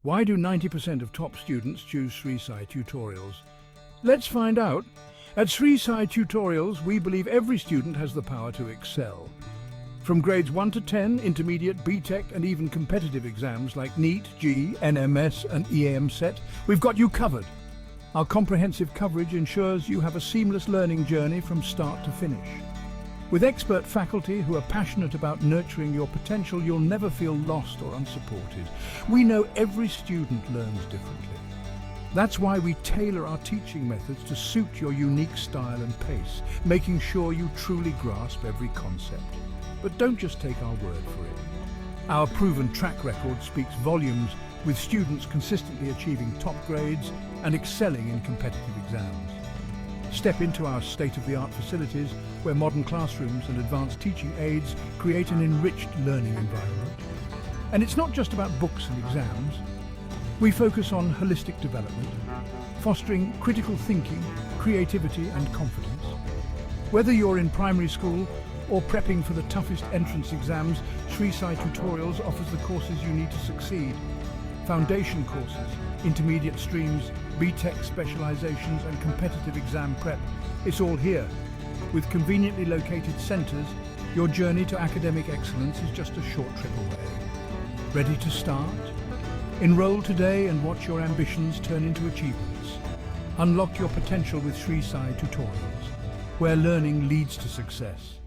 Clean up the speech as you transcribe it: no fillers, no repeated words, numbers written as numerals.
Why do 90% of top students choose Sri Sai Tutorials? Let's find out. At Sri Sai Tutorials, we believe every student has the power to excel. From grades 1 to 10, intermediate, B.Tech and even competitive exams like NEET, G, NMMS and EAMCET, we've got you covered. Our comprehensive coverage ensures you have a seamless learning journey from start to finish. With expert faculty who are passionate about nurturing your potential, you'll never feel lost or unsupported. We know every student learns differently. That's why we tailor our teaching methods to suit your unique style and pace, making sure you truly grasp every concept. But don't just take our word for it. Our proven track record speaks volumes, with students consistently achieving top grades and excelling in competitive exams. Step into our state-of-the-art facilities where modern classrooms and advanced teaching aids create an enriched learning environment. And it's not just about books and exams. We focus on holistic development, fostering critical thinking, creativity and confidence. Whether you're in primary school or prepping for the toughest entrance exams, Sri Sai Tutorials offers the courses you need to succeed. Foundation courses, intermediate streams, B.Tech specializations and competitive exam prep. It's all here. With conveniently located centers, your journey to academic excellence is just a short trip away. Ready to start? Enroll today and watch your ambitions turn into achievements. Unlock your potential with Sri Sai Tutorials, where learning leads to success.